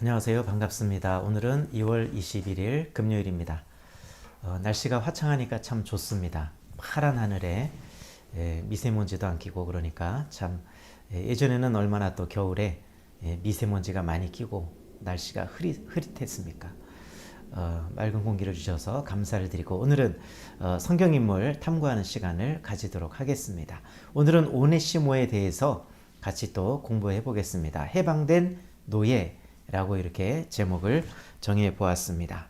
안녕하세요. 반갑습니다. 오늘은 2월 21일 금요일입니다. 날씨가 화창하니까 참 좋습니다. 파란 하늘에 미세먼지도 안 끼고 그러니까 참 예전에는 얼마나 또 겨울에 미세먼지가 많이 끼고 날씨가 흐릿했습니까? 맑은 공기를 주셔서 감사를 드리고 오늘은 성경인물 탐구하는 시간을 가지도록 하겠습니다. 오늘은 오네시모에 대해서 같이 또 공부해 보겠습니다. 해방된 노예라고 이렇게 제목을 정해 보았습니다.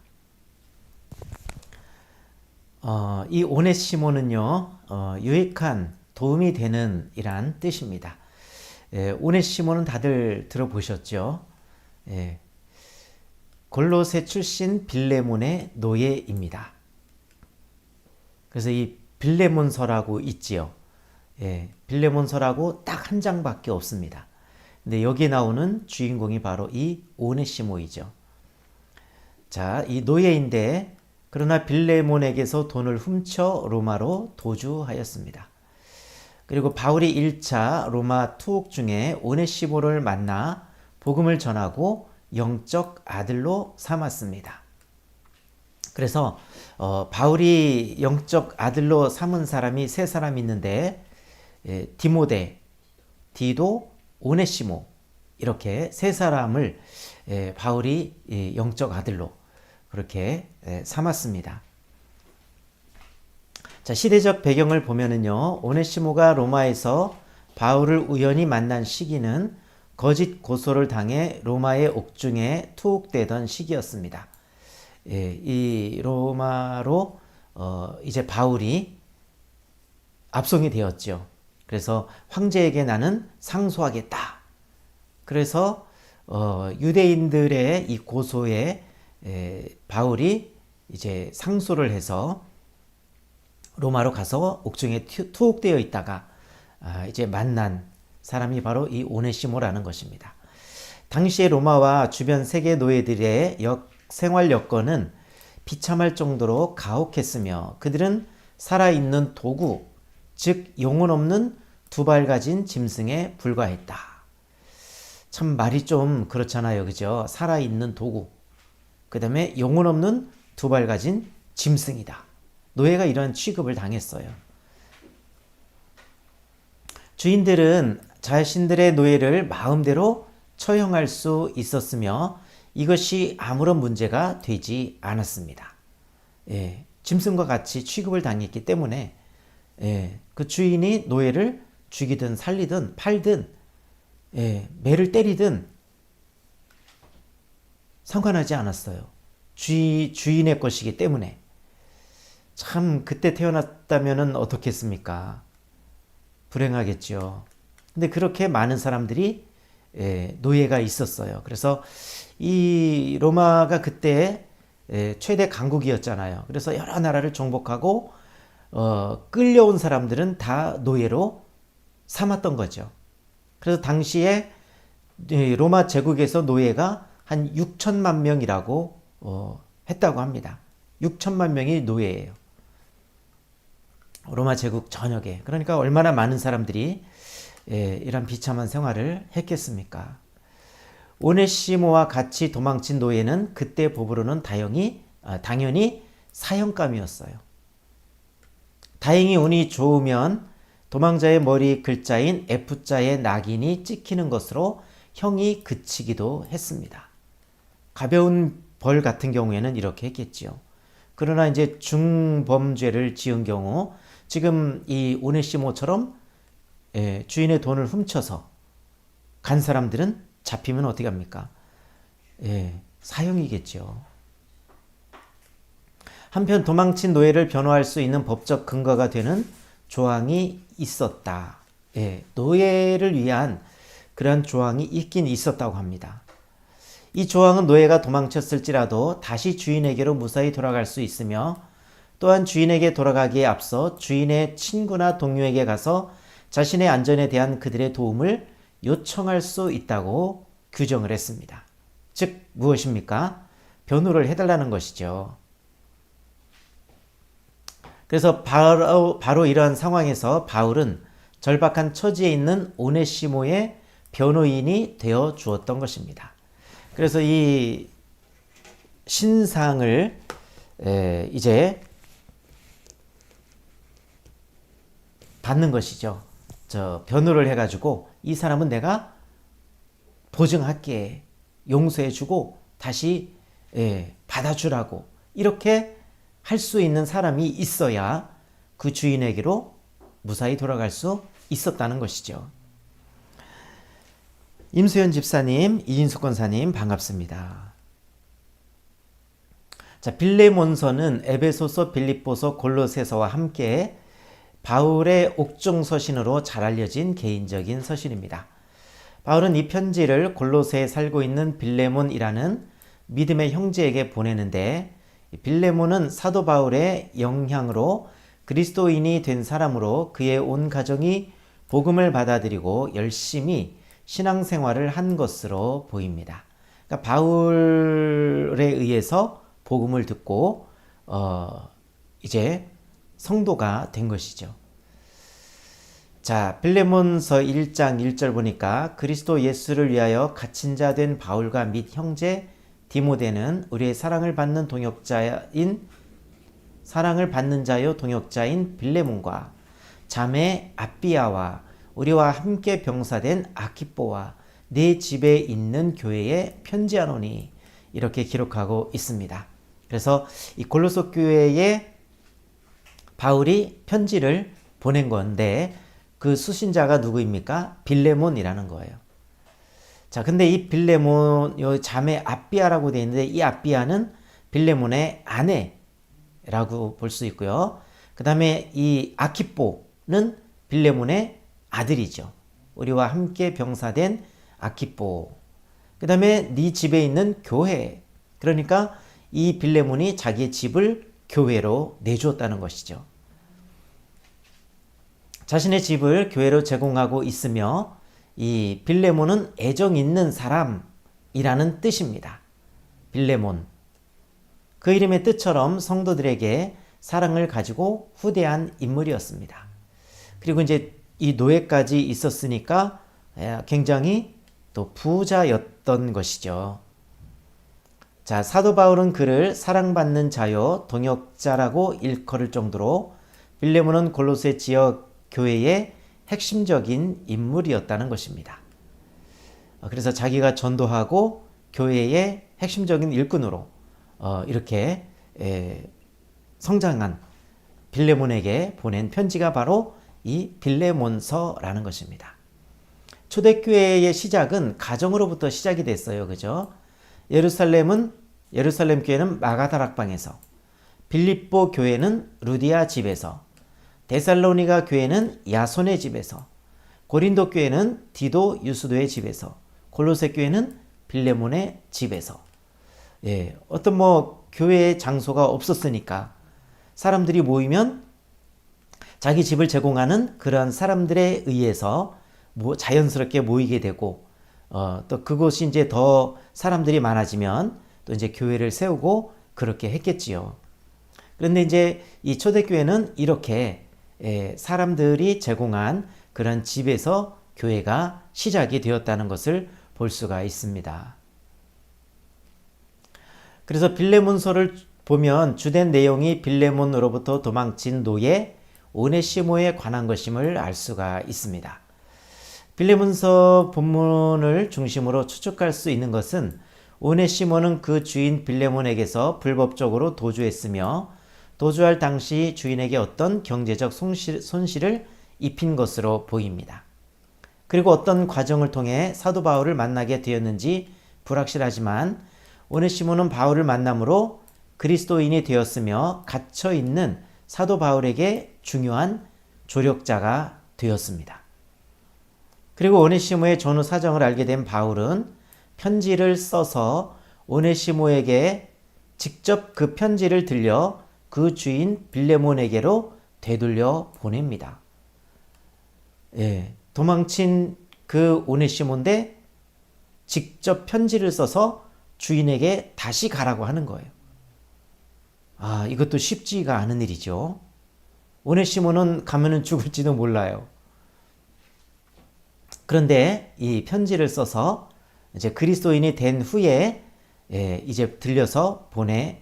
이 오네시모는요, 유익한 도움이 되는 이란 뜻입니다. 오네시모는 다들 들어보셨죠? 골로새 출신 빌레몬의 노예입니다. 그래서 이 빌레몬서라고 있지요. 빌레몬서라고 딱 한 장밖에 없습니다. 근데 여기에 나오는 주인공이 바로 이 오네시모이죠. 자, 이 노예인데 그러나 빌레몬에게서 돈을 훔쳐 로마로 도주하였습니다. 그리고 바울이 1차 로마 투옥 중에 오네시모를 만나 복음을 전하고 영적 아들로 삼았습니다. 그래서 바울이 영적 아들로 삼은 사람이 세 사람 있는데 디모데, 디도, 오네시모 이렇게 세 사람을 바울이 영적 아들로 그렇게 삼았습니다. 자, 시대적 배경을 보면은요, 오네시모가 로마에서 바울을 우연히 만난 시기는 거짓 고소를 당해 로마의 옥중에 투옥되던 시기였습니다. 이 로마로 이제 바울이 압송이 되었죠. 그래서 황제에게 나는 상소하겠다. 그래서 유대인들의 이 고소에 바울이 이제 상소를 해서 로마로 가서 옥중에 투옥되어 있다가 이제 만난 사람이 바로 이 오네시모라는 것입니다. 당시의 로마와 주변 세계 노예들의 생활 여건은 비참할 정도로 가혹했으며 그들은 살아있는 도구, 즉 영혼 없는 두 발 가진 짐승에 불과했다. 참 말이 좀 그렇잖아요. 그죠? 살아있는 도구, 그 다음에 영혼 없는 두 발 가진 짐승이다. 노예가 이런 취급을 당했어요. 주인들은 자신들의 노예를 마음대로 처형할 수 있었으며 이것이 아무런 문제가 되지 않았습니다. 짐승과 같이 취급을 당했기 때문에 그 주인이 노예를 죽이든 살리든 팔든 매를 때리든 상관하지 않았어요. 주인의 것이기 때문에. 참 그때 태어났다면 어떻겠습니까? 불행하겠죠. 근데 그렇게 많은 사람들이 노예가 있었어요. 그래서 이 로마가 그때 최대 강국이었잖아요. 그래서 여러 나라를 정복하고 끌려온 사람들은 다 노예로 삼았던 거죠. 그래서 당시에 로마 제국에서 노예가 한 6천만 명이라고 했다고 합니다. 6천만 명이 노예예요. 로마 제국 전역에. 그러니까 얼마나 많은 사람들이 이런 비참한 생활을 했겠습니까? 오네시모와 같이 도망친 노예는 그때 법으로는 당연히 사형감이었어요. 다행히 운이 좋으면 도망자의 머리 글자인 F자의 낙인이 찍히는 것으로 형이 그치기도 했습니다. 가벼운 벌 같은 경우에는 이렇게 했겠지요. 그러나 이제 중범죄를 지은 경우 지금 이 오네시모처럼 주인의 돈을 훔쳐서 간 사람들은 잡히면 어떻게 합니까? 사형이겠죠. 한편 도망친 노예를 변호할 수 있는 법적 근거가 되는 조항이 있었다. 노예를 위한 그런 조항이 있긴 있었다고 합니다. 이 조항은 노예가 도망쳤을지라도 다시 주인에게로 무사히 돌아갈 수 있으며 또한 주인에게 돌아가기에 앞서 주인의 친구나 동료에게 가서 자신의 안전에 대한 그들의 도움을 요청할 수 있다고 규정을 했습니다. 즉 무엇입니까? 변호를 해달라는 것이죠. 그래서 바로 이러한 상황에서 바울은 절박한 처지에 있는 오네시모의 변호인이 되어 주었던 것입니다. 그래서 이 신상을 이제 받는 것이죠. 변호를 해가지고 이 사람은 내가 보증할게, 용서해주고 다시 받아주라고 이렇게 할 수 있는 사람이 있어야 그 주인에게로 무사히 돌아갈 수 있었다는 것이죠. 임수연 집사님, 이진숙 권사님 반갑습니다. 자, 빌레몬서는 에베소서, 빌립보서, 골로새서와 함께 바울의 옥중 서신으로 잘 알려진 개인적인 서신입니다. 바울은 이 편지를 골로새에 살고 있는 빌레몬이라는 믿음의 형제에게 보내는데, 빌레몬은 사도 바울의 영향으로 그리스도인이 된 사람으로 그의 온 가정이 복음을 받아들이고 열심히 신앙생활을 한 것으로 보입니다. 그러니까 바울에 의해서 복음을 듣고 이제 성도가 된 것이죠. 자, 빌레몬서 1장 1절 보니까 그리스도 예수를 위하여 갇힌 자 된 바울과 및 형제 디모데는 우리의 사랑을 받는 자요 동역자인 빌레몬과 자매 아비아와 우리와 함께 병사된 아키뽀와 내 집에 있는 교회에 편지하노니 이렇게 기록하고 있습니다. 그래서 이 골로새 교회에 바울이 편지를 보낸 건데 그 수신자가 누구입니까? 빌레몬이라는 거예요. 자, 근데 이 빌레몬, 요 자매 아비아라고 되어 있는데 이 아비아는 빌레몬의 아내라고 볼 수 있고요. 그 다음에 이 아키뽀는 빌레몬의 아들이죠. 우리와 함께 병사된 아키뽀. 그 다음에 네 집에 있는 교회. 그러니까 이 빌레몬이 자기의 집을 교회로 내주었다는 것이죠. 자신의 집을 교회로 제공하고 있으며 이 빌레몬은 애정 있는 사람이라는 뜻입니다. 빌레몬. 그 이름의 뜻처럼 성도들에게 사랑을 가지고 후대한 인물이었습니다. 그리고 이제 이 노예까지 있었으니까 굉장히 또 부자였던 것이죠. 자, 사도 바울은 그를 사랑받는 자요 동역자라고 일컬을 정도로 빌레몬은 골로새 지역 교회의 핵심적인 인물이었다는 것입니다. 그래서 자기가 전도하고 교회의 핵심적인 일꾼으로 이렇게 성장한 빌레몬에게 보낸 편지가 바로 이 빌레몬서라는 것입니다. 초대교회의 시작은 가정으로부터 시작이 됐어요. 그죠? 예루살렘 교회는 마가다락방에서, 빌립보 교회는 루디아 집에서, 데살로니가 교회는 야손의 집에서, 고린도 교회는 디도 유스도의 집에서, 골로새 교회는 빌레몬의 집에서. 어떤 교회의 장소가 없었으니까 사람들이 모이면 자기 집을 제공하는 그러한 사람들에 의해서 자연스럽게 모이게 되고, 또 그곳이 이제 더 사람들이 많아지면 또 이제 교회를 세우고 그렇게 했겠지요. 그런데 이제 이 초대교회는 이렇게 사람들이 제공한 그런 집에서 교회가 시작이 되었다는 것을 볼 수가 있습니다. 그래서 빌레몬서를 보면 주된 내용이 빌레몬으로부터 도망친 노예 오네시모에 관한 것임을 알 수가 있습니다. 빌레몬서 본문을 중심으로 추측할 수 있는 것은 오네시모는 그 주인 빌레몬에게서 불법적으로 도주했으며 도주할 당시 주인에게 어떤 경제적 손실을 입힌 것으로 보입니다. 그리고 어떤 과정을 통해 사도 바울을 만나게 되었는지 불확실하지만 오네시모는 바울을 만남으로 그리스도인이 되었으며 갇혀있는 사도 바울에게 중요한 조력자가 되었습니다. 그리고 오네시모의 전후 사정을 알게 된 바울은 편지를 써서 오네시모에게 직접 그 편지를 들려 그 주인 빌레몬에게로 되돌려 보냅니다. 도망친 그 오네시모인데 직접 편지를 써서 주인에게 다시 가라고 하는 거예요. 이것도 쉽지가 않은 일이죠. 오네시모는 가면은 죽을지도 몰라요. 그런데 이 편지를 써서 이제 그리스도인이 된 후에 이제 들려서 보내는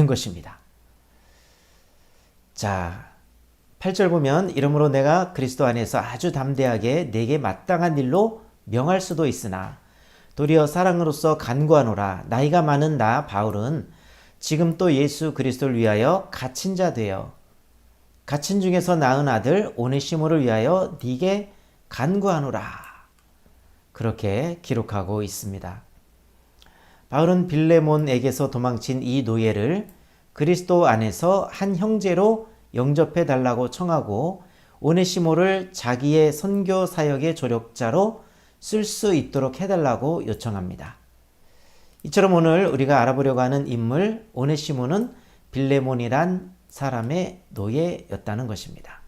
것입니다. 자, 8절 보면 이러므로 내가 그리스도 안에서 아주 담대하게 내게 마땅한 일로 명할 수도 있으나 도리어 사랑으로서 간구하노라. 나이가 많은 나 바울은 지금 또 예수 그리스도를 위하여 갇힌 자 되어 갇힌 중에서 낳은 아들 오네시모를 위하여 네게 간구하노라. 그렇게 기록하고 있습니다. 바울은 빌레몬에게서 도망친 이 노예를 그리스도 안에서 한 형제로 영접해 달라고 청하고 오네시모를 자기의 선교 사역의 조력자로 쓸 수 있도록 해달라고 요청합니다. 이처럼 오늘 우리가 알아보려고 하는 인물 오네시모는 빌레몬이란 사람의 노예였다는 것입니다.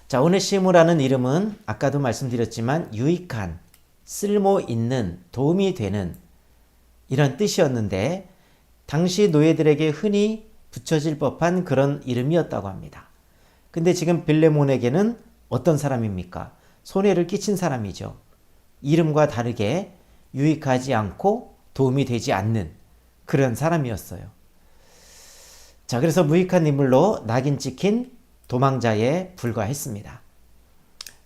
자, 오네시모라는 이름은 아까도 말씀드렸지만 유익한, 쓸모 있는, 도움이 되는 이런 뜻이었는데 당시 노예들에게 흔히 붙여질 법한 그런 이름이었다고 합니다. 근데 지금 빌레몬에게는 어떤 사람입니까? 손해를 끼친 사람이죠. 이름과 다르게 유익하지 않고 도움이 되지 않는 그런 사람이었어요. 자, 그래서 무익한 인물로 낙인 찍힌 도망자에 불과했습니다.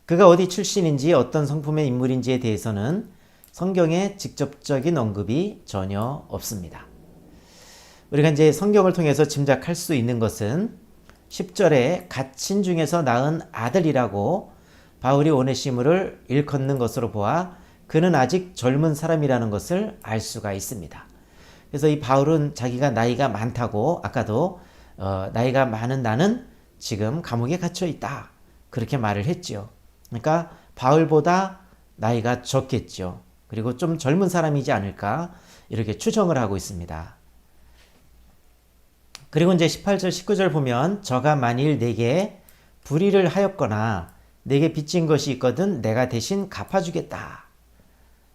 그가 어디 출신인지 어떤 성품의 인물인지에 대해서는 성경에 직접적인 언급이 전혀 없습니다. 우리가 이제 성경을 통해서 짐작할 수 있는 것은 10절에 갇힌 중에서 낳은 아들이라고 바울이 오네시모를 일컫는 것으로 보아 그는 아직 젊은 사람이라는 것을 알 수가 있습니다. 그래서 이 바울은 자기가 나이가 많다고 아까도 나이가 많은 나는 지금 감옥에 갇혀 있다. 그렇게 말을 했죠. 그러니까 바울보다 나이가 적겠죠. 그리고 좀 젊은 사람이지 않을까 이렇게 추정을 하고 있습니다. 그리고 이제 18절 19절 보면 저가 만일 내게 불의를 하였거나 내게 빚진 것이 있거든 내가 대신 갚아주겠다.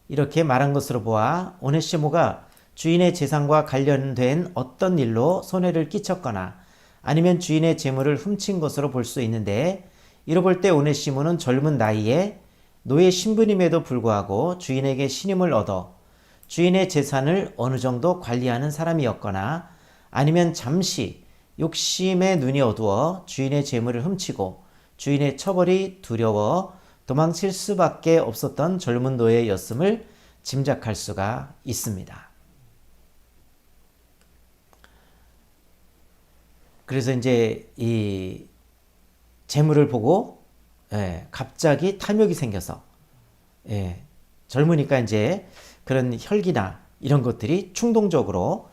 이렇게 말한 것으로 보아 오네시모가 주인의 재산과 관련된 어떤 일로 손해를 끼쳤거나 아니면 주인의 재물을 훔친 것으로 볼 수 있는데 이로 볼 때 오네시모는 젊은 나이에 노예 신분임에도 불구하고 주인에게 신임을 얻어 주인의 재산을 어느 정도 관리하는 사람이었거나 아니면 잠시 욕심에 눈이 어두워 주인의 재물을 훔치고 주인의 처벌이 두려워 도망칠 수밖에 없었던 젊은 노예였음을 짐작할 수가 있습니다. 그래서 이제 이 재물을 보고 갑자기 탐욕이 생겨서 젊으니까 이제 그런 혈기나 이런 것들이 충동적으로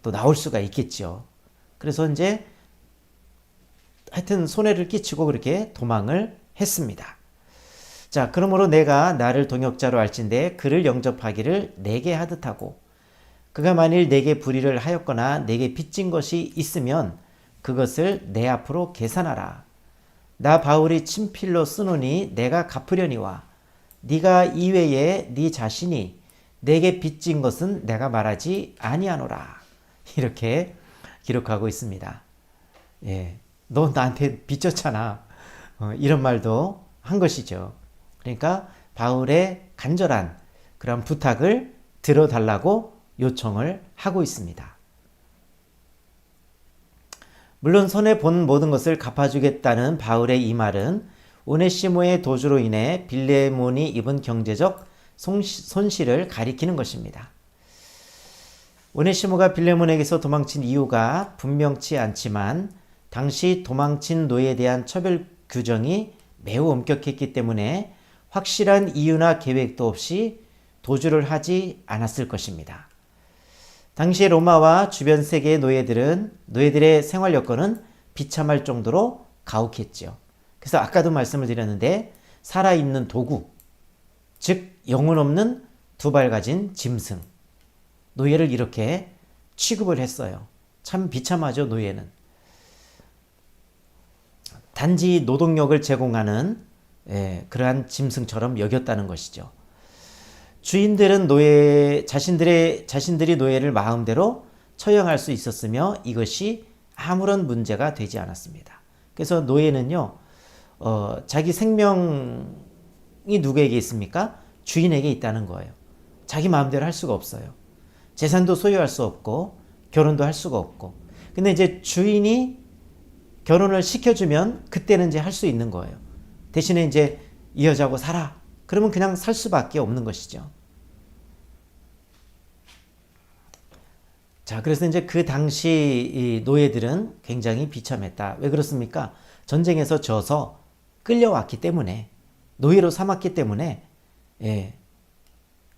또 나올 수가 있겠죠. 그래서 이제 하여튼 손해를 끼치고 그렇게 도망을 했습니다. 자, 그러므로 내가 나를 동역자로 할진대 그를 영접하기를 내게 하듯 하고 그가 만일 내게 불의를 하였거나 내게 빚진 것이 있으면 그것을 내 앞으로 계산하라. 나 바울이 친필로 쓰노니 내가 갚으려니와 네가 이외에 네 자신이 내게 빚진 것은 내가 말하지 아니하노라. 이렇게 기록하고 있습니다. 너 나한테 빚졌잖아. 이런 말도 한 것이죠. 그러니까 바울의 간절한 그런 부탁을 들어달라고 요청을 하고 있습니다. 물론 손해본 모든 것을 갚아주겠다는 바울의 이 말은 오네시모의 도주로 인해 빌레몬이 입은 경제적 손실을 가리키는 것입니다. 오네시모가 빌레몬에게서 도망친 이유가 분명치 않지만 당시 도망친 노예에 대한 처벌 규정이 매우 엄격했기 때문에 확실한 이유나 계획도 없이 도주를 하지 않았을 것입니다. 당시 로마와 주변 세계의 노예들의 생활 여건은 비참할 정도로 가혹했죠. 그래서 아까도 말씀을 드렸는데 살아있는 도구, 즉 영혼 없는 두 발 가진 짐승, 노예를 이렇게 취급을 했어요. 참 비참하죠, 노예는. 단지 노동력을 제공하는 그러한 짐승처럼 여겼다는 것이죠. 주인들은 자신들이 노예를 마음대로 처형할 수 있었으며 이것이 아무런 문제가 되지 않았습니다. 그래서 노예는요, 자기 생명이 누구에게 있습니까? 주인에게 있다는 거예요. 자기 마음대로 할 수가 없어요. 재산도 소유할 수 없고 결혼도 할 수가 없고. 근데 이제 주인이 결혼을 시켜주면 그때는 이제 할 수 있는 거예요. 대신에 이제 이 여자하고 살아. 그러면 그냥 살 수밖에 없는 것이죠. 자, 그래서 이제 그 당시 이 노예들은 굉장히 비참했다. 왜 그렇습니까? 전쟁에서 져서 끌려왔기 때문에, 노예로 삼았기 때문에, 예.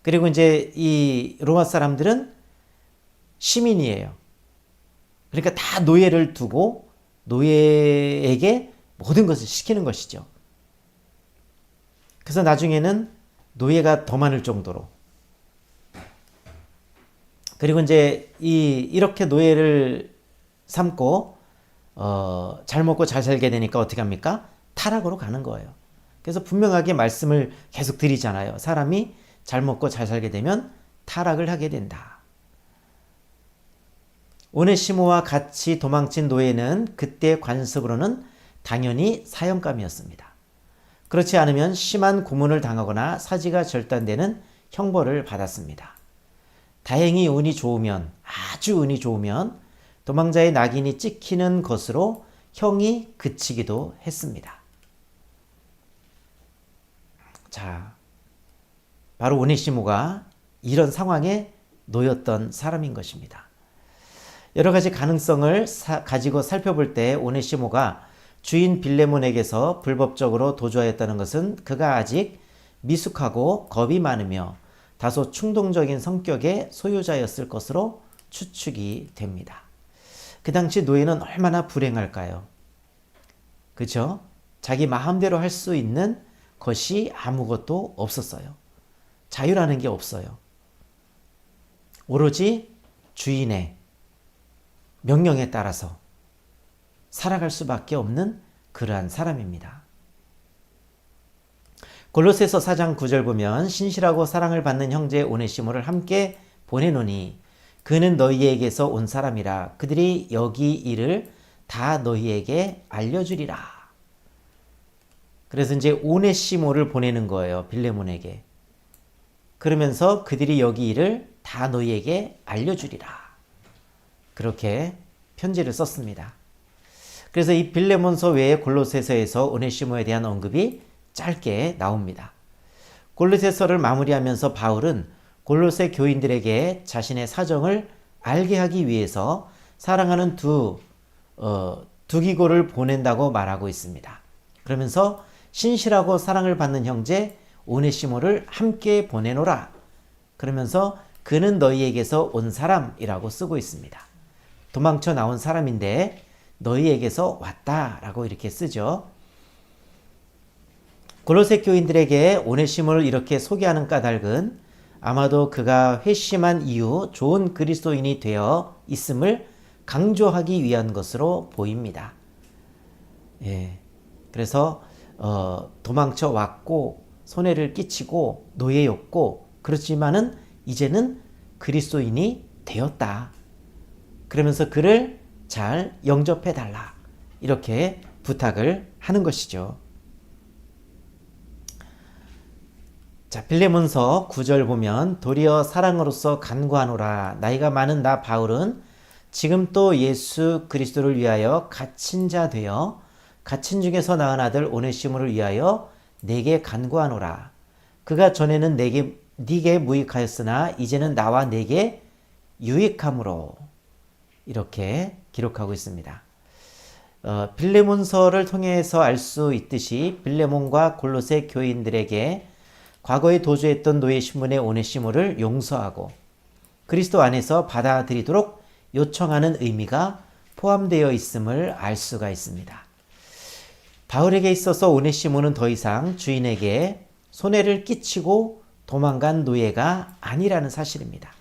그리고 이제 이 로마 사람들은 시민이에요. 그러니까 다 노예를 두고 노예에게 모든 것을 시키는 것이죠. 그래서 나중에는 노예가 더 많을 정도로. 그리고 이제 이렇게 노예를 삼고 잘 먹고 잘 살게 되니까 어떻게 합니까? 타락으로 가는 거예요. 그래서 분명하게 말씀을 계속 드리잖아요. 사람이 잘 먹고 잘 살게 되면 타락을 하게 된다. 오네시모와 같이 도망친 노예는 그때 관습으로는 당연히 사형감이었습니다. 그렇지 않으면 심한 고문을 당하거나 사지가 절단되는 형벌을 받았습니다. 다행히 운이 좋으면, 아주 운이 좋으면 도망자의 낙인이 찍히는 것으로 형이 그치기도 했습니다. 자, 바로 오네시모가 이런 상황에 놓였던 사람인 것입니다. 여러 가지 가능성을 가지고 살펴볼 때 오네시모가 주인 빌레몬에게서 불법적으로 도주하였다는 것은 그가 아직 미숙하고 겁이 많으며 다소 충동적인 성격의 소유자였을 것으로 추측이 됩니다. 그 당시 노예는 얼마나 불행할까요? 그렇죠? 자기 마음대로 할 수 있는 것이 아무것도 없었어요. 자유라는 게 없어요. 오로지 주인의 명령에 따라서 살아갈 수밖에 없는 그러한 사람입니다. 골로새서 4장 9절 보면 신실하고 사랑을 받는 형제 오네시모를 함께 보내노니 그는 너희에게서 온 사람이라 그들이 여기 일을 다 너희에게 알려주리라. 그래서 이제 오네시모를 보내는 거예요. 빌레몬에게. 그러면서 그들이 여기 일을 다 너희에게 알려주리라. 그렇게 편지를 썼습니다. 그래서 이 빌레몬서 외에 골로새서에서 오네시모에 대한 언급이 짧게 나옵니다. 골로새서를 마무리하면서 바울은 골로새 교인들에게 자신의 사정을 알게 하기 위해서 사랑하는 두 기고를 보낸다고 말하고 있습니다. 그러면서 신실하고 사랑을 받는 형제 오네시모를 함께 보내노라. 그러면서 그는 너희에게서 온 사람이라고 쓰고 있습니다. 도망쳐 나온 사람인데 너희에게서 왔다라고 이렇게 쓰죠. 골로새 교인들에게 오네시모를 이렇게 소개하는 까닭은 아마도 그가 회심한 이후 좋은 그리스도인이 되어 있음을 강조하기 위한 것으로 보입니다. 예, 그래서 도망쳐 왔고 손해를 끼치고 노예였고 그렇지만은 이제는 그리스도인이 되었다. 그러면서 그를 잘 영접해 달라. 이렇게 부탁을 하는 것이죠. 자, 빌레몬서 9절 보면 도리어 사랑으로서 간구하노라. 나이가 많은 나 바울은 지금 또 예수 그리스도를 위하여 갇힌 자 되어 갇힌 중에서 낳은 아들 오네시모를 위하여 내게 간구하노라. 그가 전에는 네게 무익하였으나 이제는 나와 내게 유익함으로. 이렇게 기록하고 있습니다. 빌레몬서를 통해서 알 수 있듯이 빌레몬과 골로새 교인들에게 과거에 도주했던 노예 신분의 오네시모를 용서하고 그리스도 안에서 받아들이도록 요청하는 의미가 포함되어 있음을 알 수가 있습니다. 바울에게 있어서 오네시모는 더 이상 주인에게 손해를 끼치고 도망간 노예가 아니라는 사실입니다.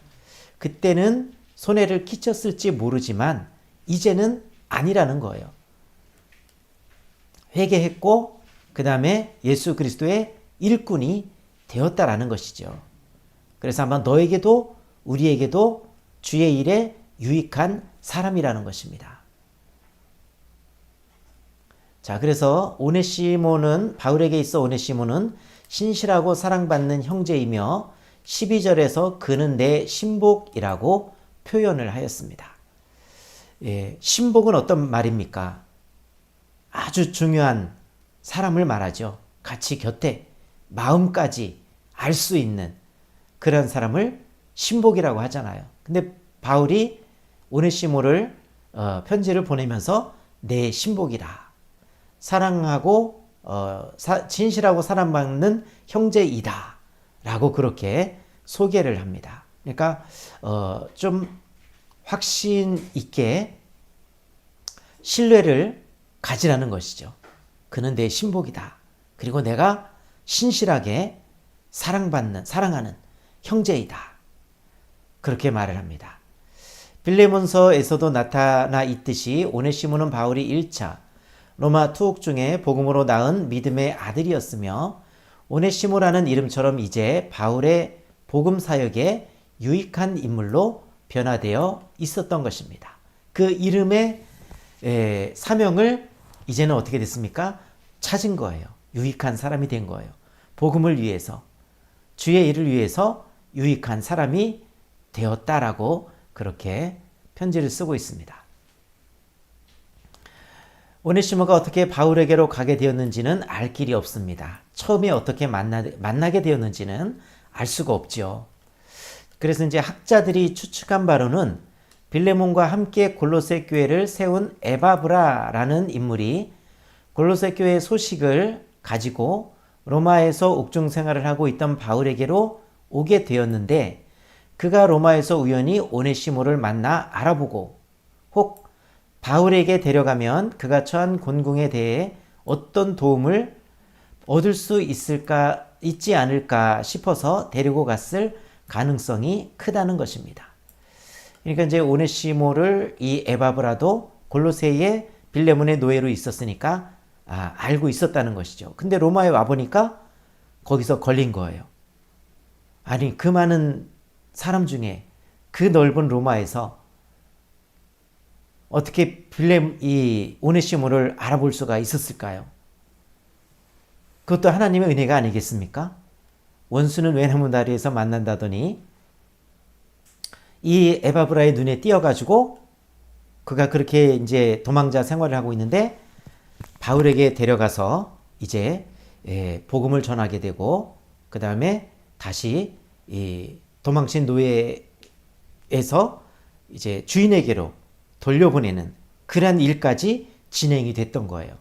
그때는 손해를 끼쳤을지 모르지만 이제는 아니라는 거예요. 회개했고 그 다음에 예수 그리스도의 일꾼이 되었다라는 것이죠. 그래서 아마 너에게도 우리에게도 주의 일에 유익한 사람이라는 것입니다. 자, 그래서 바울에게 있어 오네시모는 신실하고 사랑받는 형제이며 12절에서 그는 내 신복이라고 표현을 하였습니다. 예, 신복은 어떤 말입니까? 아주 중요한 사람을 말하죠. 같이 곁에 마음까지 알 수 있는 그런 사람을 신복이라고 하잖아요. 근데 바울이 오네시모를 편지를 보내면서 내 신복이다. 사랑하고 진실하고 사랑받는 형제이다. 라고 그렇게 소개를 합니다. 그러니까 좀 확신 있게 신뢰를 가지라는 것이죠. 그는 내 신복이다. 그리고 내가 신실하게 사랑하는 형제이다. 그렇게 말을 합니다. 빌레몬서에서도 나타나 있듯이 오네시모는 바울이 1차 로마 투옥 중에 복음으로 낳은 믿음의 아들이었으며 오네시모라는 이름처럼 이제 바울의 복음 사역에 유익한 인물로 변화되어 있었던 것입니다. 그 이름의 사명을 이제는 어떻게 됐습니까? 찾은 거예요. 유익한 사람이 된 거예요. 복음을 위해서, 주의 일을 위해서 유익한 사람이 되었다라고 그렇게 편지를 쓰고 있습니다. 오네시모가 어떻게 바울에게로 가게 되었는지는 알 길이 없습니다. 처음에 어떻게 만나게 되었는지는 알 수가 없죠. 그래서 이제 학자들이 추측한 바로는 빌레몬과 함께 골로새 교회를 세운 에바브라라는 인물이 골로새 교회의 소식을 가지고 로마에서 옥중 생활을 하고 있던 바울에게로 오게 되었는데 그가 로마에서 우연히 오네시모를 만나 알아보고 혹 바울에게 데려가면 그가 처한 곤궁에 대해 어떤 도움을 얻을 수 있지 않을까 싶어서 데리고 갔을 가능성이 크다는 것입니다. 그러니까 이제 오네시모를 이 에바브라도 골로새의 빌레몬의 노예로 있었으니까 알고 있었다는 것이죠. 근데 로마에 와보니까 거기서 걸린 거예요. 아니 그 많은 사람 중에 그 넓은 로마에서 어떻게 이 오네시모를 알아볼 수가 있었을까요? 그것도 하나님의 은혜가 아니겠습니까? 원수는 외나무 다리에서 만난다더니 이 에바브라의 눈에 띄어가지고 그가 그렇게 이제 도망자 생활을 하고 있는데 바울에게 데려가서 이제 복음을 전하게 되고 그 다음에 다시 이 도망친 노예에서 이제 주인에게로 돌려보내는 그러한 일까지 진행이 됐던 거예요.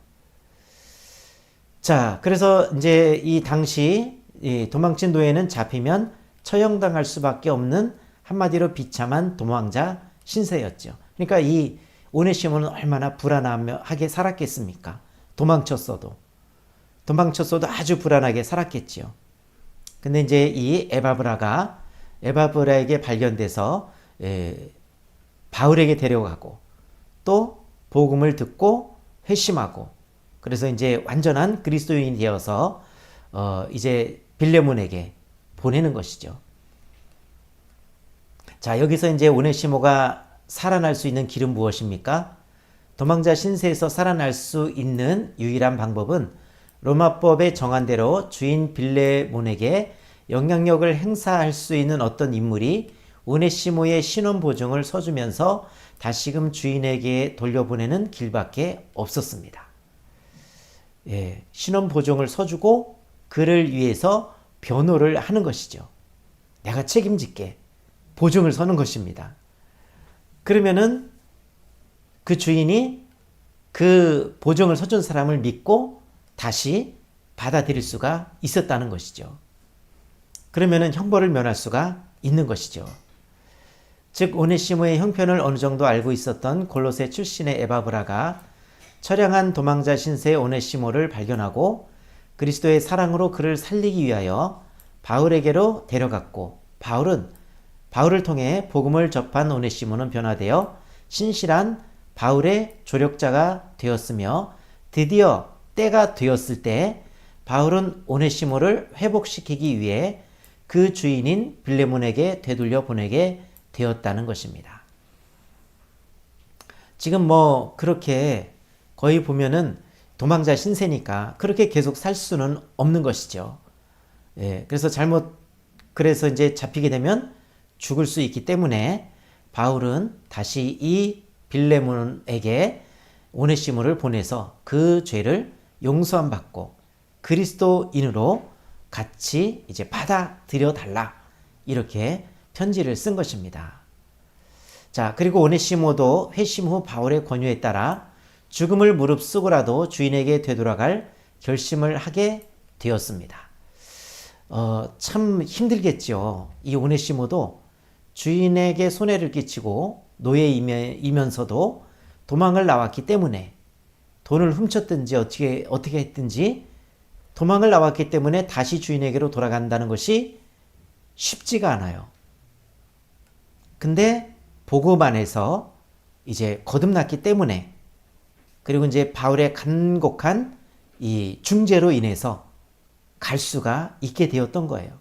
자, 그래서 이제 이 당시 이 도망친 노예는 잡히면 처형당할 수밖에 없는 한마디로 비참한 도망자 신세였죠. 그러니까 이 오네시모는 얼마나 불안하게 살았겠습니까? 도망쳤어도 아주 불안하게 살았겠지요. 근데 이제 이 에바브라에게 발견돼서 바울에게 데려가고 또 복음을 듣고 회심하고 그래서 이제 완전한 그리스도인이 되어서 이제 빌레몬에게 보내는 것이죠. 자, 여기서 이제 오네시모가 살아날 수 있는 길은 무엇입니까? 도망자 신세에서 살아날 수 있는 유일한 방법은 로마법에 정한 대로 주인 빌레몬에게 영향력을 행사할 수 있는 어떤 인물이 오네시모의 신원 보증을 서주면서 다시금 주인에게 돌려보내는 길밖에 없었습니다. 신원 보증을 서주고 그를 위해서 변호를 하는 것이죠. 내가 책임질게. 보증을 서는 것입니다. 그러면은 그 주인이 그 보증을 서준 사람을 믿고 다시 받아들일 수가 있었다는 것이죠. 그러면은 형벌을 면할 수가 있는 것이죠. 즉 오네시모의 형편을 어느 정도 알고 있었던 골로새 출신의 에바브라가 처량한 도망자 신세 오네시모를 발견하고 그리스도의 사랑으로 그를 살리기 위하여 바울에게로 데려갔고 바울을 통해 복음을 접한 오네시모는 변화되어 신실한 바울의 조력자가 되었으며 드디어 때가 되었을 때 바울은 오네시모를 회복시키기 위해 그 주인인 빌레몬에게 되돌려 보내게 되었다는 것입니다. 지금 뭐 그렇게 거의 보면은 도망자 신세니까 그렇게 계속 살 수는 없는 것이죠. 그래서 그래서 이제 잡히게 되면 죽을 수 있기 때문에 바울은 다시 이 빌레몬에게 오네시모를 보내서 그 죄를 용서함 받고 그리스도인으로 같이 이제 받아들여 달라, 이렇게 편지를 쓴 것입니다. 자, 그리고 오네시모도 회심 후 바울의 권유에 따라 죽음을 무릅쓰고라도 주인에게 되돌아갈 결심을 하게 되었습니다. 참 힘들겠죠. 이 오네시모도 주인에게 손해를 끼치고 노예이면서도 도망을 나왔기 때문에, 돈을 훔쳤든지 어떻게 했든지 도망을 나왔기 때문에 다시 주인에게로 돌아간다는 것이 쉽지가 않아요. 근데 복음 안에서 이제 거듭났기 때문에, 그리고 이제 바울의 간곡한 이 중재로 인해서 갈 수가 있게 되었던 거예요.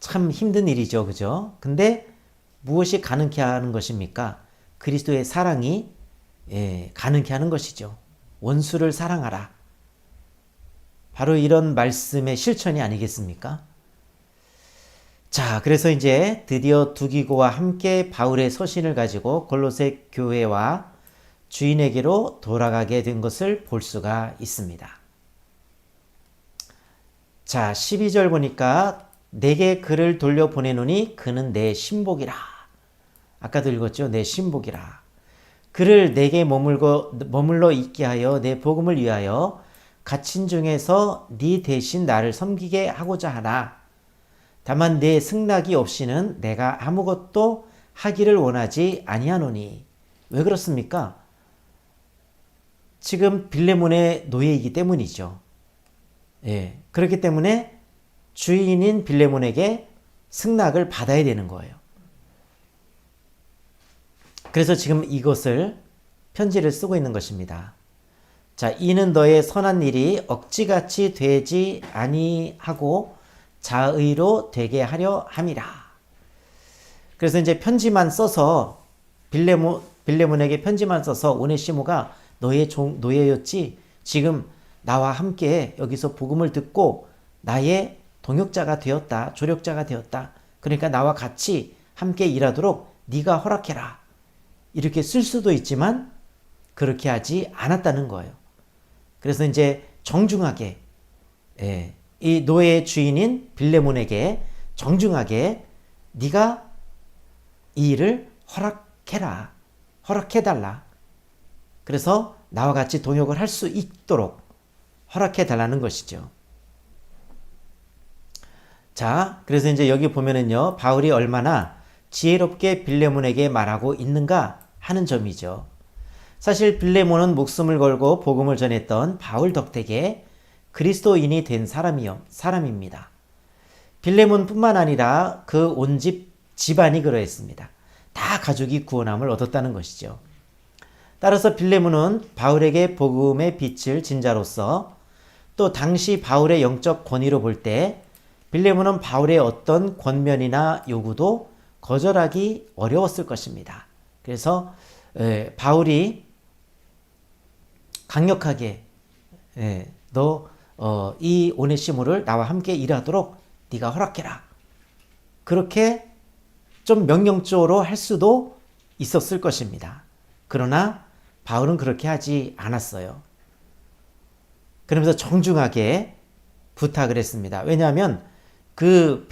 참 힘든 일이죠, 그죠? 근데 무엇이 가능케 하는 것입니까? 그리스도의 사랑이 가능케 하는 것이죠. 원수를 사랑하라. 바로 이런 말씀의 실천이 아니겠습니까? 자, 그래서 이제 드디어 두기고와 함께 바울의 서신을 가지고 골로새 교회와 주인에게로 돌아가게 된 것을 볼 수가 있습니다. 자, 12절 보니까 내게 그를 돌려보내노니 그는 내 신복이라. 아까도 읽었죠? 내 신복이라. 그를 내게 머물러 있게 하여 내 복음을 위하여 갇힌 중에서 네 대신 나를 섬기게 하고자 하나. 다만 내 승낙이 없이는 내가 아무것도 하기를 원하지 아니하노니. 왜 그렇습니까? 지금 빌레몬의 노예이기 때문이죠. 그렇기 때문에 주인인 빌레몬에게 승낙을 받아야 되는 거예요. 그래서 지금 이것을 편지를 쓰고 있는 것입니다. 자, 이는 너의 선한 일이 억지같이 되지 아니하고 자의로 되게 하려 함이라. 그래서 이제 편지만 써서 빌레몬에게 편지만 써서 오네시모가 너의 노예였지, 지금 나와 함께 여기서 복음을 듣고 나의 동역자가 되었다, 조력자가 되었다. 그러니까 나와 같이 함께 일하도록 네가 허락해라. 이렇게 쓸 수도 있지만 그렇게 하지 않았다는 거예요. 그래서 이제 정중하게 이 노예의 주인인 빌레몬에게 정중하게 네가 이 일을 허락해라, 허락해달라. 그래서 나와 같이 동역을 할 수 있도록 허락해달라는 것이죠. 자, 그래서 이제 여기 보면은요, 바울이 얼마나 지혜롭게 빌레몬에게 말하고 있는가 하는 점이죠. 사실 빌레몬은 목숨을 걸고 복음을 전했던 바울 덕택에 그리스도인이 된 사람입니다. 빌레몬뿐만 아니라 그 온 집안이 그러했습니다. 다 가족이 구원함을 얻었다는 것이죠. 따라서 빌레몬은 바울에게 복음의 빛을 진 자로서, 또 당시 바울의 영적 권위로 볼 때 빌레몬은 바울의 어떤 권면이나 요구도 거절하기 어려웠을 것입니다. 그래서 바울이 강력하게 너 이 오네시모를 나와 함께 일하도록 네가 허락해라. 그렇게 좀 명령적으로 할 수도 있었을 것입니다. 그러나 바울은 그렇게 하지 않았어요. 그러면서 정중하게 부탁을 했습니다. 왜냐하면 그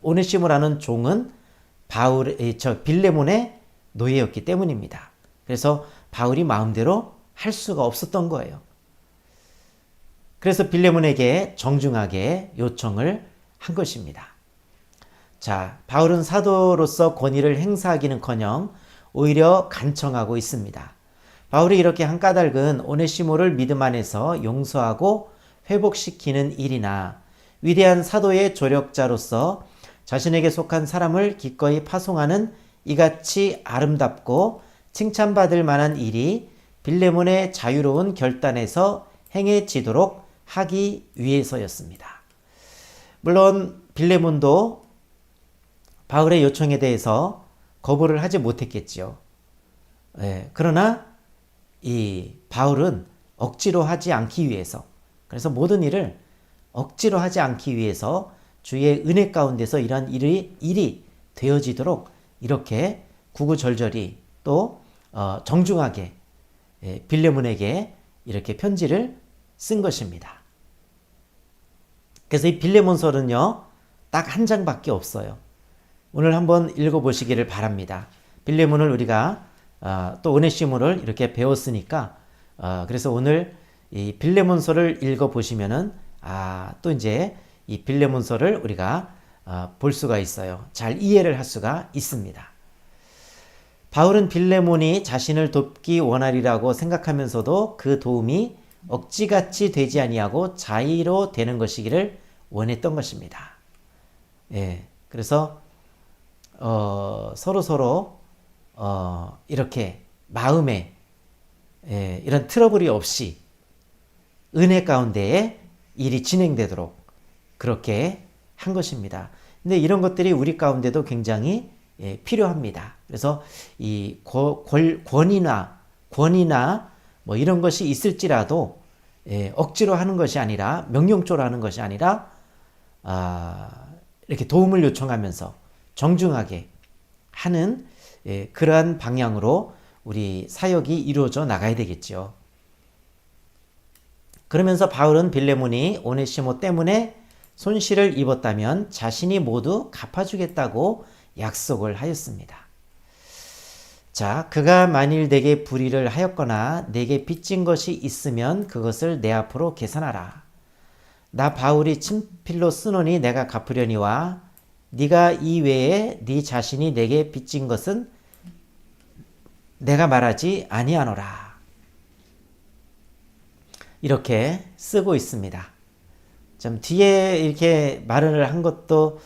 오네시모라는 종은 빌레몬의 노예였기 때문입니다. 그래서 바울이 마음대로 할 수가 없었던 거예요. 그래서 빌레몬에게 정중하게 요청을 한 것입니다. 자, 바울은 사도로서 권위를 행사하기는커녕 오히려 간청하고 있습니다. 바울이 이렇게 한 까닭은 오네시모를 믿음 안에서 용서하고 회복시키는 일이나 위대한 사도의 조력자로서 자신에게 속한 사람을 기꺼이 파송하는 이같이 아름답고 칭찬받을 만한 일이 빌레몬의 자유로운 결단에서 행해지도록 하기 위해서였습니다. 물론 빌레몬도 바울의 요청에 대해서 거부를 하지 못했겠지요. 그러나 이 바울은 억지로 하지 않기 위해서, 그래서 모든 일을 억지로 하지 않기 위해서 주의 은혜 가운데서 이런 일이 되어지도록 이렇게 구구절절히 또 정중하게 빌레몬에게 이렇게 편지를 쓴 것입니다. 그래서 이 빌레몬서는요, 딱 한 장밖에 없어요. 오늘 한번 읽어보시기를 바랍니다. 빌레몬을 우리가 또 오네시모를 이렇게 배웠으니까 그래서 오늘 이 빌레몬서를 읽어보시면은 또 이제 이 빌레몬서를 우리가 볼 수가 있어요. 잘 이해를 할 수가 있습니다. 바울은 빌레몬이 자신을 돕기 원하리라고 생각하면서도 그 도움이 억지같이 되지 아니하고 자의로 되는 것이기를 원했던 것입니다. 예, 그래서 서로 이렇게 마음에 이런 트러블이 없이 은혜 가운데에 일이 진행되도록 그렇게 한 것입니다. 근데 이런 것들이 우리 가운데도 굉장히 필요합니다. 그래서 이 권위나 뭐 이런 것이 있을지라도 억지로 하는 것이 아니라 명령조로 하는 것이 아니라 이렇게 도움을 요청하면서 정중하게 하는 그러한 방향으로 우리 사역이 이루어져 나가야 되겠죠. 그러면서 바울은 빌레몬이 오네시모 때문에 손실을 입었다면 자신이 모두 갚아주겠다고 약속을 하였습니다. 자, 그가 만일 내게 불의를 하였거나 내게 빚진 것이 있으면 그것을 내 앞으로 계산하라. 나 바울이 친필로 쓰노니 내가 갚으려니와 네가 이외에 네 자신이 내게 빚진 것은 내가 말하지 아니하노라. 이렇게 쓰고 있습니다. 좀 뒤에 이렇게 말을 한 것도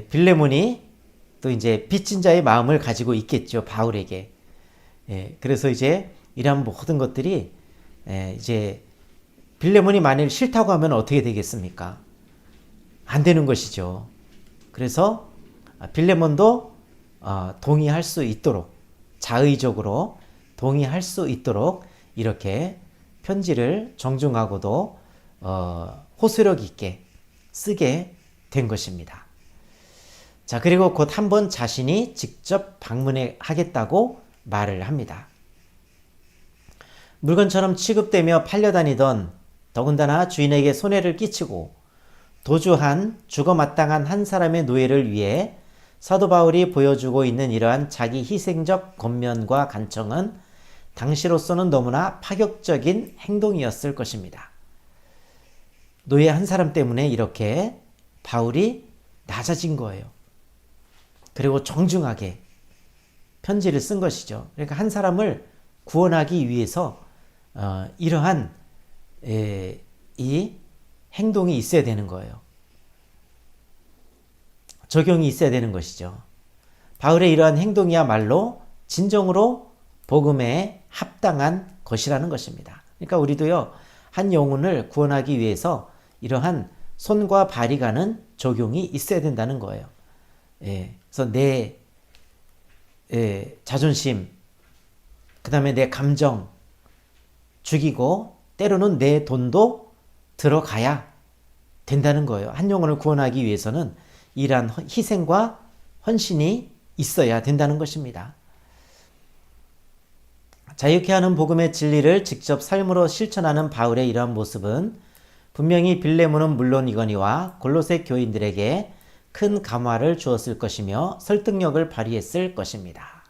빌레몬이 또 이제 빚진 자의 마음을 가지고 있겠죠, 바울에게. 그래서 이제 이런 모든 것들이 이제 빌레몬이 만일 싫다고 하면 어떻게 되겠습니까? 안 되는 것이죠. 그래서 빌레몬도 동의할 수 있도록 자의적으로 동의할 수 있도록 이렇게 편지를 정중하고도 호소력 있게 쓰게 된 것입니다. 자, 그리고 곧 한번 자신이 직접 방문해 하겠다고 말을 합니다. 물건처럼 취급되며 팔려다니던 더군다나 주인에게 손해를 끼치고 도주한 죽어 마땅한 한 사람의 노예를 위해 사도 바울이 보여주고 있는 이러한 자기 희생적 권면과 간청은 당시로서는 너무나 파격적인 행동이었을 것입니다. 노예 한 사람 때문에 이렇게 바울이 낮아진 거예요. 그리고 정중하게 편지를 쓴 것이죠. 그러니까 한 사람을 구원하기 위해서 이러한 이 행동이 있어야 되는 거예요. 적용이 있어야 되는 것이죠. 바울의 이러한 행동이야말로 진정으로 복음에 합당한 것이라는 것입니다. 그러니까 우리도요, 한 영혼을 구원하기 위해서 이러한 손과 발이 가는 적용이 있어야 된다는 거예요. 그래서 내 자존심, 그 다음에 내 감정 죽이고 때로는 내 돈도 들어가야 된다는 거예요. 한 영혼을 구원하기 위해서는 이러한 희생과 헌신이 있어야 된다는 것입니다. 자유케 하는 복음의 진리를 직접 삶으로 실천하는 바울의 이러한 모습은 분명히 빌레몬은 물론이거니와 골로새 교인들에게 큰 감화를 주었을 것이며 설득력을 발휘했을 것입니다.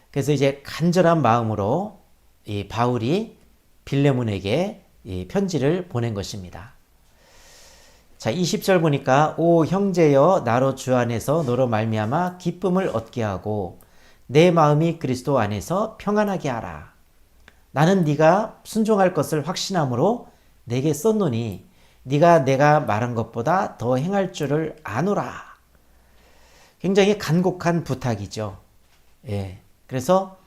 그래서 이제 간절한 마음으로 이 바울이 빌레몬에게 이 편지를 보낸 것입니다. 자, 20절 보니까 오 형제여 나로 주 안에서 너로 말미암아 기쁨을 얻게 하고 내 마음이 그리스도 안에서 평안하게 하라. 나는 네가 순종할 것을 확신함으로 내게 썼노니 네가 내가 말한 것보다 더 행할 줄을 아노라. 굉장히 간곡한 부탁이죠. 그래서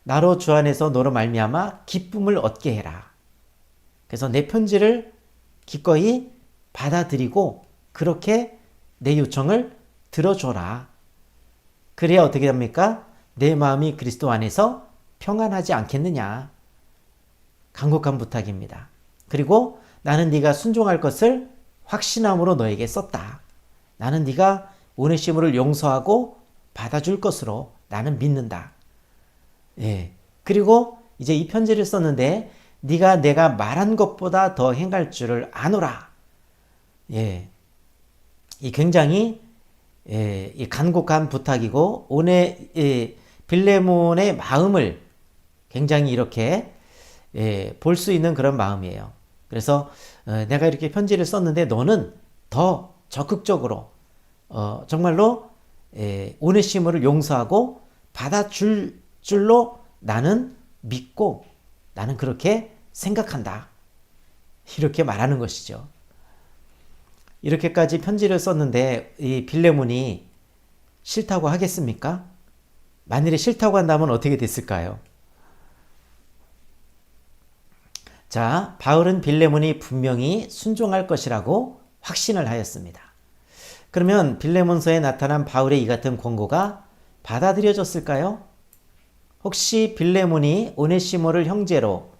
나로 주 안에서 너로 말미암아 기쁨을 얻게 해라. 그래서 내 편지를 기꺼이 받아들이고 그렇게 내 요청을 들어줘라. 그래야 어떻게 됩니까? 내 마음이 그리스도 안에서 평안하지 않겠느냐. 간곡한 부탁입니다. 그리고 나는 네가 순종할 것을 확신함으로 너에게 썼다. 나는 네가 오네시모를 용서하고 받아줄 것으로 나는 믿는다. 예. 그리고 이제 이 편지를 썼는데 네가 내가 말한 것보다 더 행할 줄을 아노라. 예. 이 굉장히 이 간곡한 부탁이고 빌레몬의 마음을 굉장히 이렇게 볼 수 있는 그런 마음이에요. 그래서 내가 이렇게 편지를 썼는데 너는 더 적극적으로 정말로 오네시모를 용서하고 받아줄 줄로 나는 믿고 나는 그렇게 생각한다. 이렇게 말하는 것이죠. 이렇게까지 편지를 썼는데 이 빌레몬이 싫다고 하겠습니까? 만일에 싫다고 한다면 어떻게 됐을까요? 자, 바울은 빌레몬이 분명히 순종할 것이라고 확신을 하였습니다. 그러면 빌레몬서에 나타난 바울의 이 같은 권고가 받아들여졌을까요? 혹시 빌레몬이 오네시모를 형제로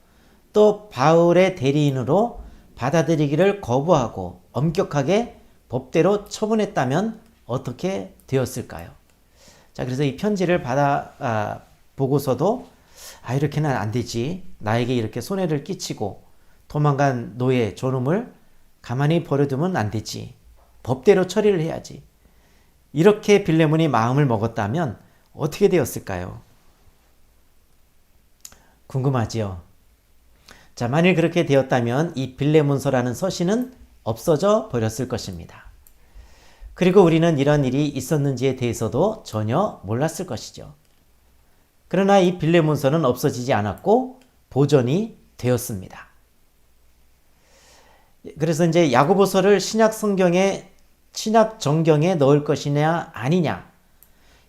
또 바울의 대리인으로 받아들이기를 거부하고 엄격하게 법대로 처분했다면 어떻게 되었을까요? 자, 그래서 이 편지를 보고서도 이렇게는 안 되지. 나에게 이렇게 손해를 끼치고 도망간 노예, 저놈을 가만히 버려두면 안 되지. 법대로 처리를 해야지. 이렇게 빌레몬이 마음을 먹었다면 어떻게 되었을까요? 궁금하지요? 자, 만일 그렇게 되었다면 이 빌레몬서라는 서신은 없어져 버렸을 것입니다. 그리고 우리는 이런 일이 있었는지에 대해서도 전혀 몰랐을 것이죠. 그러나 이 빌레몬서는 없어지지 않았고 보존이 되었습니다. 그래서 이제 야고보서를 신약 정경에 넣을 것이냐 아니냐,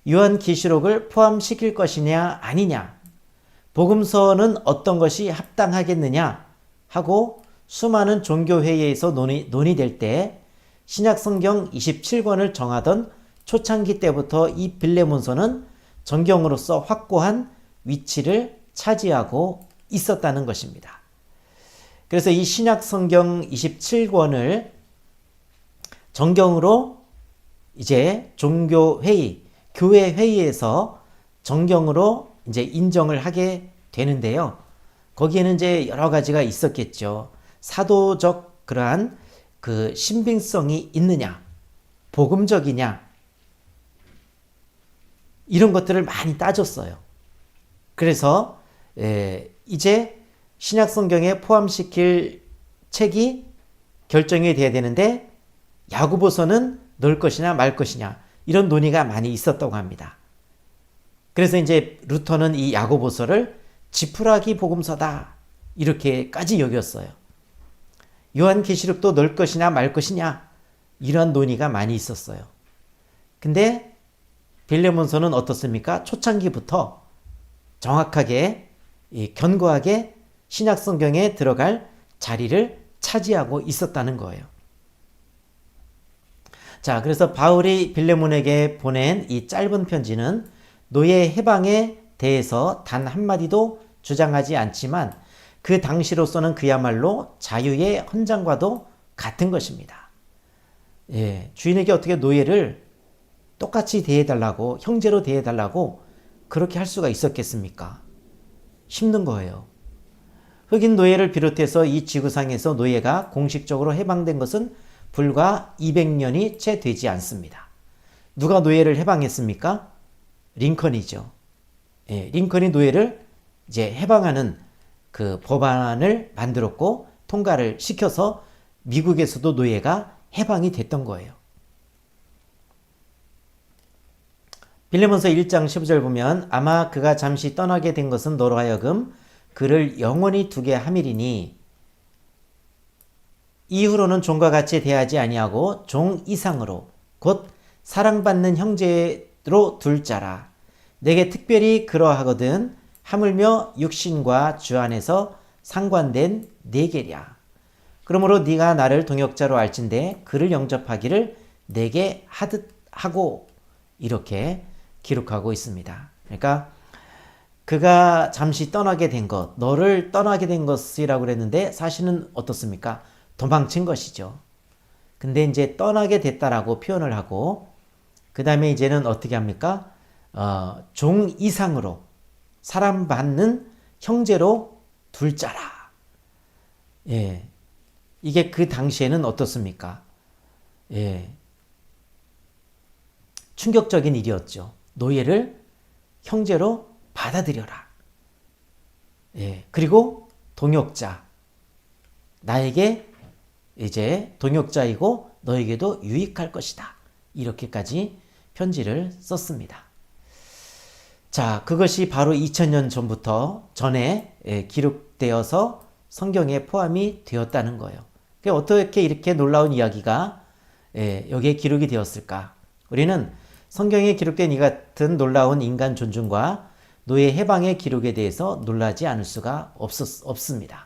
요한계시록을 포함시킬 것이냐 아니냐, 복음서는 어떤 것이 합당하겠느냐 하고 수많은 종교회의에서 논의될 때 신약성경 27권을 정하던 초창기 때부터 이 빌레몬서는 정경으로서 확고한 위치를 차지하고 있었다는 것입니다. 그래서 이 신약성경 27권을 정경으로 이제 종교회의, 교회회의에서 정경으로 이제 인정을 하게 되는데요. 거기에는 이제 여러 가지가 있었겠죠. 사도적 그러한 그 신빙성이 있느냐, 복음적이냐, 이런 것들을 많이 따졌어요. 그래서 이제 신약성경에 포함시킬 책이 결정이 돼야 되는데 야고보서는 넣을 것이냐 말 것이냐 이런 논의가 많이 있었다고 합니다. 그래서 이제 루터는 이 야고보서를 지푸라기 복음서다 이렇게까지 여겼어요. 요한계시록도 넣을 것이냐 말 것이냐 이런 논의가 많이 있었어요. 근데 빌레몬서는 어떻습니까? 초창기부터 정확하게 견고하게 신약성경에 들어갈 자리를 차지하고 있었다는 거예요. 자, 그래서 바울이 빌레몬에게 보낸 이 짧은 편지는 노예 해방에 대해서 단 한마디도 주장하지 않지만 그 당시로서는 그야말로 자유의 헌장과도 같은 것입니다. 주인에게 어떻게 노예를 똑같이 대해달라고, 형제로 대해달라고 그렇게 할 수가 있었겠습니까? 힘든 거예요. 흑인 노예를 비롯해서 이 지구상에서 노예가 공식적으로 해방된 것은 불과 200년이 채 되지 않습니다. 누가 노예를 해방했습니까? 링컨이죠. 링컨이 노예를 이제 해방하는 그 법안을 만들었고 통과를 시켜서 미국에서도 노예가 해방이 됐던 거예요. 빌레몬서 1장 15절 보면 아마 그가 잠시 떠나게 된 것은 너로 하여금 그를 영원히 두게 함이리니 이후로는 종과 같이 대하지 아니하고 종 이상으로 곧 사랑받는 형제로 둘 자라. 내게 특별히 그러하거든 하물며 육신과 주 안에서 상관된 내게랴. 그러므로 네가 나를 동역자로 알진대 그를 영접하기를 내게 하듯 하고 이렇게 기록하고 있습니다. 그러니까 그가 잠시 떠나게 된 것, 너를 떠나게 된 것이라고 그랬는데 사실은 어떻습니까? 도망친 것이죠. 근데 이제 떠나게 됐다라고 표현을 하고 그 다음에 이제는 어떻게 합니까? 종 이상으로 사랑받는 형제로 둘 자라. 예, 이게 그 당시에는 어떻습니까? 예, 충격적인 일이었죠. 노예를 형제로 받아들여라. 예, 그리고 동역자. 나에게 이제 동역자이고 너에게도 유익할 것이다. 이렇게까지 편지를 썼습니다. 자, 그것이 바로 2000년 전에 기록되어서 성경에 포함이 되었다는 거예요. 어떻게 이렇게 놀라운 이야기가 여기에 기록이 되었을까? 우리는 성경에 기록된 이 같은 놀라운 인간 존중과 노예 해방의 기록에 대해서 놀라지 않을 수가 없습니다.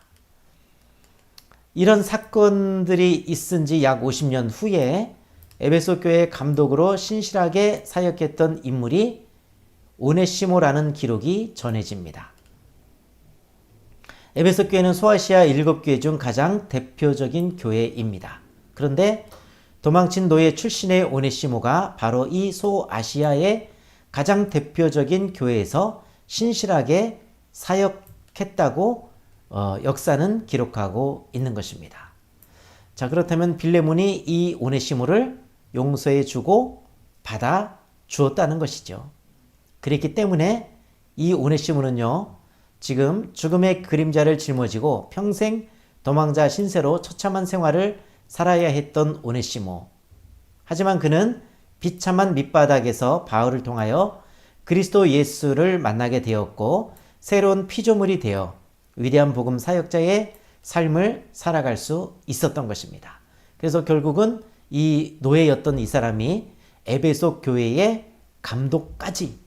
이런 사건들이 있은 지 약 50년 후에 에베소 교회 감독으로 신실하게 사역했던 인물이 오네시모라는 기록이 전해집니다. 에베소 교회는 소아시아 7교회 중 가장 대표적인 교회입니다. 그런데 도망친 노예 출신의 오네시모가 바로 이 소아시아의 가장 대표적인 교회에서 신실하게 사역했다고 역사는 기록하고 있는 것입니다. 자, 그렇다면 빌레몬이 이 오네시모를 용서해 주고 받아 주었다는 것이죠. 그렇기 때문에 이 오네시모는요, 지금 죽음의 그림자를 짊어지고 평생 도망자 신세로 처참한 생활을 살아야 했던 오네시모. 하지만 그는 비참한 밑바닥에서 바울을 통하여 그리스도 예수를 만나게 되었고 새로운 피조물이 되어 위대한 복음 사역자의 삶을 살아갈 수 있었던 것입니다. 그래서 결국은 이 노예였던 이 사람이 에베소 교회의 감독까지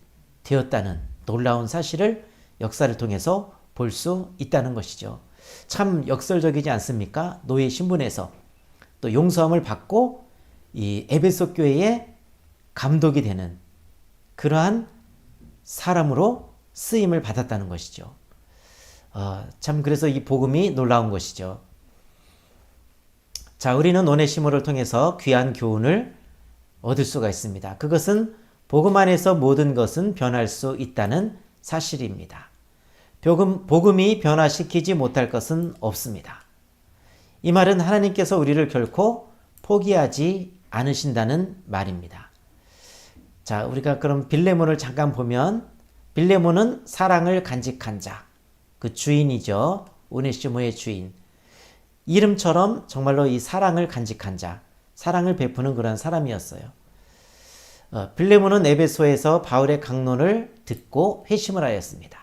되었다는 놀라운 사실을 역사를 통해서 볼 수 있다는 것이죠. 참 역설적이지 않습니까? 노예 신분에서 또 용서함을 받고 이 에베소 교회의 감독이 되는 그러한 사람으로 쓰임을 받았다는 것이죠. 참 그래서 이 복음이 놀라운 것이죠. 자, 우리는 오네시모를 통해서 귀한 교훈을 얻을 수가 있습니다. 그것은 복음 안에서 모든 것은 변할 수 있다는 사실입니다. 복음이 변화시키지 못할 것은 없습니다. 이 말은 하나님께서 우리를 결코 포기하지 않으신다는 말입니다. 자, 우리가 그럼 빌레몬을 잠깐 보면 빌레몬은 사랑을 간직한 자, 그 주인이죠. 오네시모의 주인. 이름처럼 정말로 이 사랑을 간직한 자, 사랑을 베푸는 그런 사람이었어요. 빌레몬은 에베소에서 바울의 강론을 듣고 회심을 하였습니다.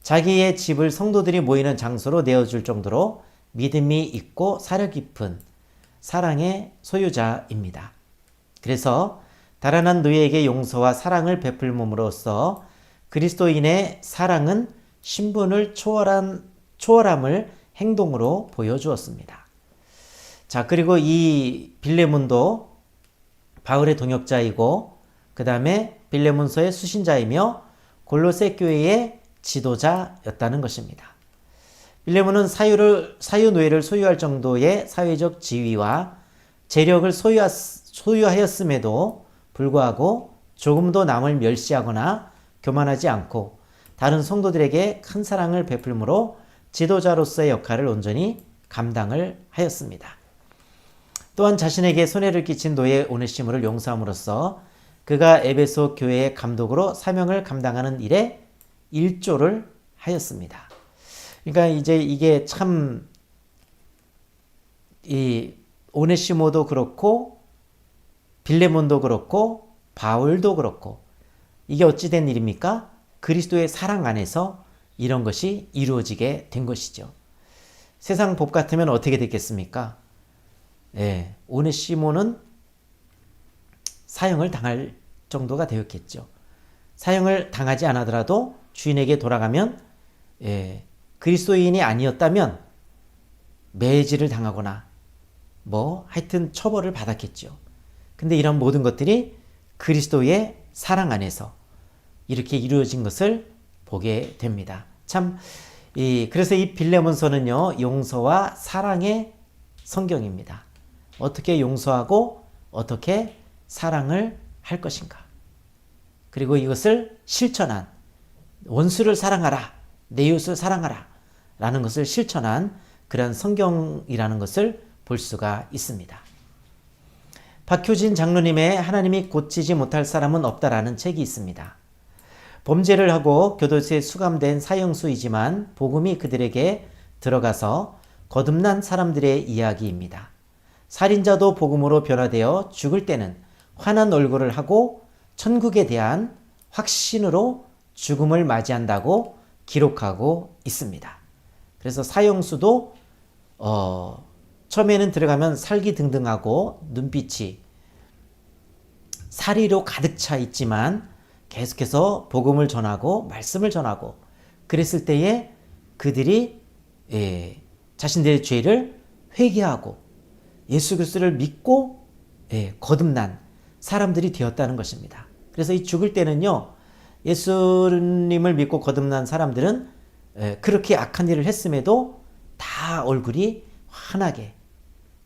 자기의 집을 성도들이 모이는 장소로 내어줄 정도로 믿음이 있고 사려 깊은 사랑의 소유자입니다. 그래서 달아난 노예에게 용서와 사랑을 베풀므로써 그리스도인의 사랑은 신분을 초월함을 행동으로 보여주었습니다. 자, 그리고 이 빌레몬도 바울의 동역자이고 그 다음에 빌레몬서의 수신자이며 골로새 교회의 지도자였다는 것입니다. 빌레몬은 사유 노예를 소유할 정도의 사회적 지위와 재력을 소유하였음에도 불구하고 조금도 남을 멸시하거나 교만하지 않고 다른 성도들에게 큰 사랑을 베풀므로 지도자로서의 역할을 온전히 감당을 하였습니다. 또한 자신에게 손해를 끼친 노예 오네시모를 용서함으로써 그가 에베소 교회의 감독으로 사명을 감당하는 일에 일조를 하였습니다. 그러니까 이제 이게 참 이 오네시모도 그렇고 빌레몬도 그렇고 바울도 그렇고 이게 어찌된 일입니까? 그리스도의 사랑 안에서 이런 것이 이루어지게 된 것이죠. 세상 법 같으면 어떻게 됐겠습니까? 오네시모는 사형을 당할 정도가 되었겠죠. 사형을 당하지 않았더라도 주인에게 돌아가면 그리스도인이 아니었다면 매질을 당하거나 하여튼 처벌을 받았겠죠. 근데 이런 모든 것들이 그리스도의 사랑 안에서 이렇게 이루어진 것을 보게 됩니다. 참, 그래서 이 빌레몬서는요, 용서와 사랑의 성경입니다. 어떻게 용서하고 어떻게 사랑을 할 것인가. 그리고 이것을 실천한, 원수를 사랑하라, 내 이웃을 사랑하라 라는 것을 실천한 그런 성경이라는 것을 볼 수가 있습니다. 박효진 장로님의 하나님이 고치지 못할 사람은 없다라는 책이 있습니다. 범죄를 하고 교도소에 수감된 사형수이지만 복음이 그들에게 들어가서 거듭난 사람들의 이야기입니다. 살인자도 복음으로 변화되어 죽을 때는 환한 얼굴을 하고 천국에 대한 확신으로 죽음을 맞이한다고 기록하고 있습니다. 그래서 사형수도 처음에는 들어가면 살기등등하고 눈빛이 사리로 가득 차 있지만 계속해서 복음을 전하고 말씀을 전하고 그랬을 때에 그들이 자신들의 죄를 회개하고 예수 그리스도를 믿고 거듭난 사람들이 되었다는 것입니다. 그래서 이 죽을 때는요, 예수님을 믿고 거듭난 사람들은 그렇게 악한 일을 했음에도 다 얼굴이 환하게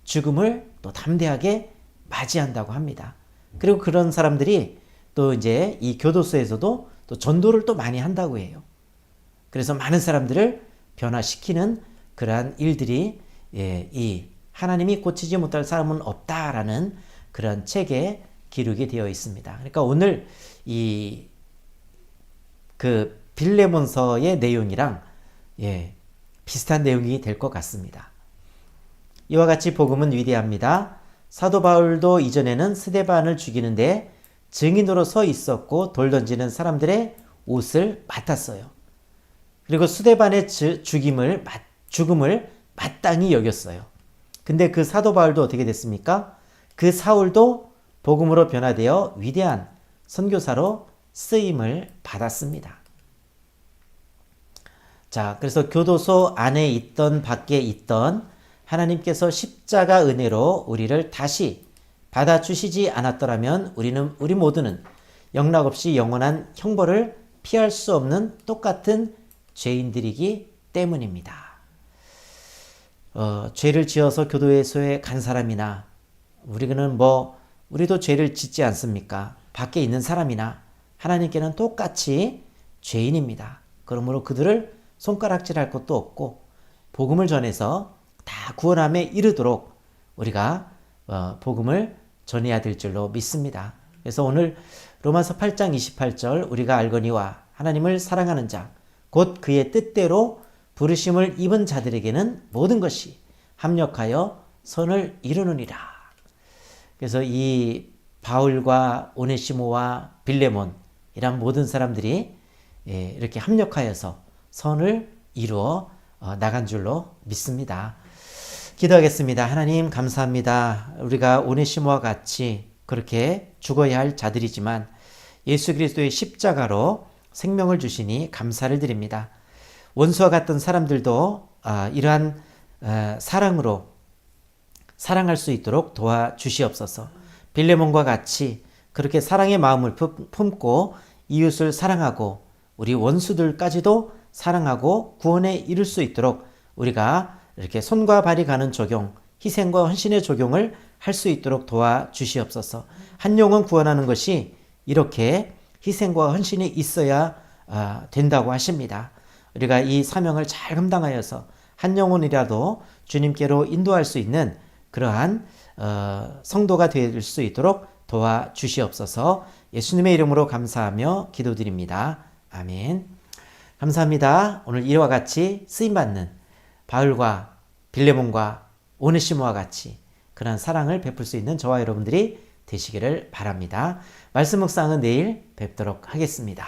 죽음을 또 담대하게 맞이한다고 합니다. 그리고 그런 사람들이 또 이제 이 교도소에서도 또 전도를 또 많이 한다고 해요. 그래서 많은 사람들을 변화시키는 그러한 일들이 이 하나님이 고치지 못할 사람은 없다라는 그런 책에 기록이 되어 있습니다. 그러니까 오늘 그 빌레몬서의 내용이랑 비슷한 내용이 될 것 같습니다. 이와 같이 복음은 위대합니다. 사도 바울도 이전에는 스데반을 죽이는데 증인으로 서 있었고 돌 던지는 사람들의 옷을 맡았어요. 그리고 스데반의 죽음을 마땅히 여겼어요. 근데 그 사도 바울도 어떻게 됐습니까? 그 사울도 복음으로 변화되어 위대한 선교사로 쓰임을 받았습니다. 자, 그래서 교도소 안에 있던 밖에 있던 하나님께서 십자가 은혜로 우리를 다시 받아주시지 않았더라면 우리 모두는 영락없이 영원한 형벌을 피할 수 없는 똑같은 죄인들이기 때문입니다. 죄를 지어서 교도소에 간 사람이나 우리도 죄를 짓지 않습니까? 밖에 있는 사람이나 하나님께는 똑같이 죄인입니다. 그러므로 그들을 손가락질할 것도 없고 복음을 전해서 다 구원함에 이르도록 우리가 복음을 전해야 될 줄로 믿습니다. 그래서 오늘 로마서 8장 28절 우리가 알거니와 하나님을 사랑하는 자 곧 그의 뜻대로 부르심을 입은 자들에게는 모든 것이 합력하여 선을 이루느니라. 그래서 이 바울과 오네시모와 빌레몬 이란 모든 사람들이 이렇게 합력하여서 선을 이루어 나간 줄로 믿습니다. 기도하겠습니다. 하나님 감사합니다. 우리가 오네시모와 같이 그렇게 죽어야 할 자들이지만 예수 그리스도의 십자가로 생명을 주시니 감사를 드립니다. 원수와 같던 사람들도 이러한 사랑으로 사랑할 수 있도록 도와주시옵소서. 빌레몬과 같이 그렇게 사랑의 마음을 품고 이웃을 사랑하고 우리 원수들까지도 사랑하고 구원에 이룰 수 있도록 우리가 이렇게 손과 발이 가는 적용, 희생과 헌신의 적용을 할 수 있도록 도와주시옵소서. 한 영혼 구원하는 것이 이렇게 희생과 헌신이 있어야 된다고 하십니다. 우리가 이 사명을 잘 감당하여서 한 영혼이라도 주님께로 인도할 수 있는 그러한 성도가 될 수 있도록 도와주시옵소서. 예수님의 이름으로 감사하며 기도드립니다. 아멘. 감사합니다. 오늘 이와 같이 쓰임받는 바울과 빌레몬과 오네시모와 같이 그런 사랑을 베풀 수 있는 저와 여러분들이 되시기를 바랍니다. 말씀 묵상은 내일 뵙도록 하겠습니다.